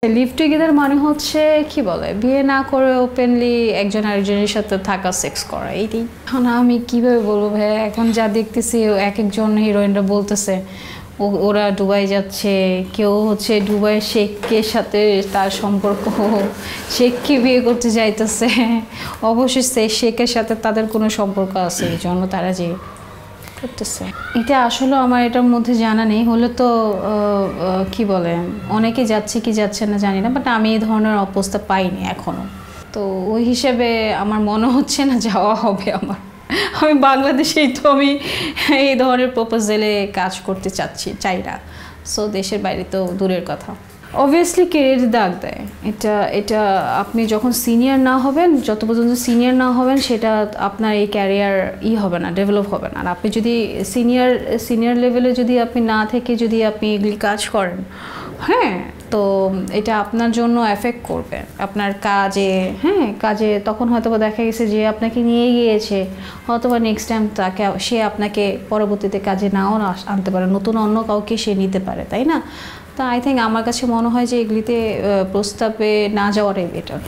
Live together মানে হচ্ছে কি বলে বিয়ে না করে ওপেনলি একজন আরেকজনের সাথে থাকা সেক্স করা এইটাই। এখন আমি কিভাবে বলবো ভাই, এখন যা দেখতেছি এক একজন হিরোইনরা বলতেছে ওরা দুবাই যাচ্ছে, কেউ হচ্ছে দুবাই শেখের সাথে তার সম্পর্ক, শেখকে বিয়ে করতে যাইতেছে। অবশ্যই শেখের সাথে তাদের কোনো সম্পর্ক আছে, এই জন্য তারা যে করতেছে। এটা আসলে আমার এটার মধ্যে জানা নেই, হলে তো কি বলে অনেকে যাচ্ছে কি যাচ্ছে না জানি না, বাট আমি এই ধরনের অবস্থা পাইনি এখনো। তো ওই হিসেবে আমার মনে হচ্ছে না যাওয়া হবে আমার। আমি বাংলাদেশেই তো আমি এই ধরনের প্রপোজালে কাজ করতে চাই না। সো দেশের বাইরে তো দূরের কথা। অবভিয়াসলি কেরিয়ার দাগ দেয় এটা আপনি যখন সিনিয়র না হবেন, যত পর্যন্ত সিনিয়র না হবেন সেটা আপনার এই ক্যারিয়ার হবে না, ডেভেলপ হবে না। আর আপনি যদি সিনিয়র লেভেলে যদি আপনি না থেকে যদি আপনি এগুলি কাজ করেন, হ্যাঁ, তো এটা আপনার জন্য এফেক্ট করবে আপনার কাজে। হ্যাঁ, কাজে তখন হয়তো দেখা গেছে যে আপনাকে নিয়ে গিয়েছে, অথবা নেক্সট টাইম সে আপনাকে পরবর্তীতে কাজে নাও আনতে পারে, নতুন অন্য কাউকে সে নিতে পারে, তাই না? তা আই থিঙ্ক আমার কাছে মনে হয় যে এগুলিতে প্রস্তাবে না যাওয়াটাই বেটার।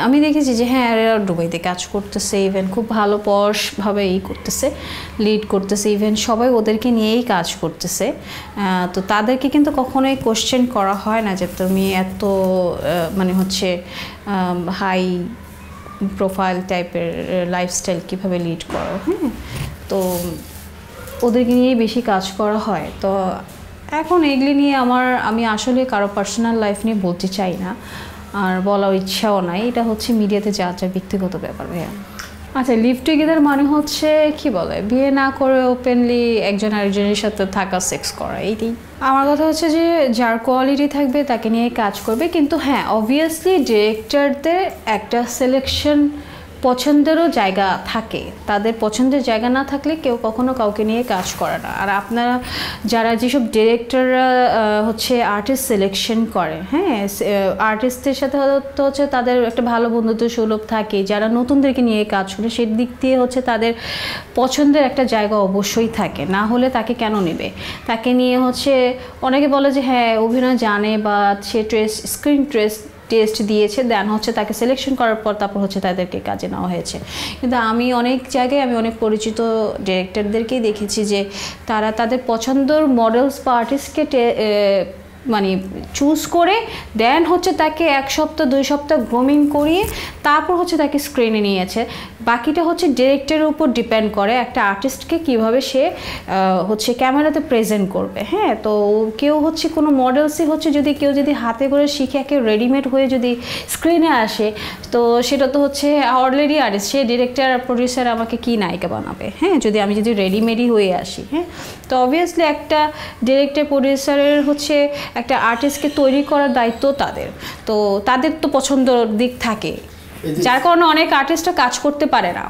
আমি দেখেছি যে হ্যাঁ, এরা দুবাইতে কাজ করতেছে, ইভেন খুব ভালো পশভাবে করতেছে, লিড করতেছে, ইভেন সবাই ওদেরকে নিয়েই কাজ করতেছে। তো তাদেরকে কিন্তু কখনোই কোশ্চেন করা হয় না যে তুমি এত মানে হচ্ছে হাই প্রোফাইল টাইপের লাইফস্টাইল কীভাবে লিড করো। হ্যাঁ, তো ওদেরকে নিয়েই বেশি কাজ করা হয়। তো এখন এগুলি নিয়ে আমি আসলে কারো পার্সোনাল লাইফ নিয়ে বলতে চাই না, আর বলার ইচ্ছাও নাই। এটা হচ্ছে মিডিয়াতে যা ব্যক্তিগত ব্যাপার ভাইয়া। আচ্ছা, লিভ টুগেদার মানে হচ্ছে কি বলে বিয়ে না করে ওপেনলি একজন আরেকজনের সাথে থাকা সেক্স করা এইটাই। আমার কথা হচ্ছে যে যার কোয়ালিটি থাকবে তাকে নিয়ে কাজ করবে, কিন্তু হ্যাঁ অবভিয়াসলি ডিরেক্টরদের একটা সিলেকশন পছন্দেরও জায়গা থাকে। তাদের পছন্দের জায়গা না থাকলে কেউ কখনো কাউকে নিয়ে কাজ করে না। আর আপনারা যারা যেসব ডিরেক্টররা হচ্ছে আর্টিস্ট সিলেকশন করে, হ্যাঁ, আর্টিস্টদের সাথে হচ্ছে তাদের একটা ভালো বন্ধুত্ব সুলভ থাকে। যারা নতুনদেরকে নিয়ে কাজ করে সেই দিক দিয়ে হচ্ছে তাদের পছন্দের একটা জায়গা অবশ্যই থাকে, না হলে তাকে কেন নেবে? তাকে নিয়ে হচ্ছে অনেকে বলে যে হ্যাঁ অভিনয় জানে বা সে স্ক্রিন টেস্ট দিয়েছে, দেন হচ্ছে তাকে সিলেকশন করার পর তারপর হচ্ছে তাদেরকে কাজে নেওয়া হয়েছে। কিন্তু আমি অনেক জায়গায় অনেক পরিচিত ডিরেক্টরদেরকেই দেখেছি যে তারা তাদের পছন্দের মডেলস বা আর্টিস্টকে মানে চুজ করে দেন হচ্ছে তাকে 1 সপ্তাহ 2 সপ্তাহ গ্রুমিং করিয়ে তারপর হচ্ছে তাকে স্ক্রিনে নিয়েছে। বাকিটা হচ্ছে ডিরেক্টরের উপর ডিপেন্ড করে একটা আর্টিস্টকে কিভাবে সে হচ্ছে ক্যামেরাতে প্রেজেন্ট করবে। হ্যাঁ, তো কেউ হচ্ছে কোনো মডেলসই হচ্ছে যদি কেউ যদি হাতে করে শিখে একে রেডিমেড হয়ে যদি স্ক্রিনে আসে, তো সেটা তো হচ্ছে অলরেডি আর্টিস্ট, সে ডিরেক্টর প্রডিউসার আমাকে কি নায়িকা বানাবে? হ্যাঁ, আমি যদি রেডিমেডই হয়ে আসি। হ্যাঁ, তো অবভিয়াসলি একটা ডিরেক্টর প্রডিউসারের হচ্ছে একটা আর্টিস্টকে তৈরি করার দায়িত্ব তাদের। তো তাদের তো পছন্দের দিক থাকে, যার কারণে অনেক আর্টিস্টরা কাজ করতে পারে না।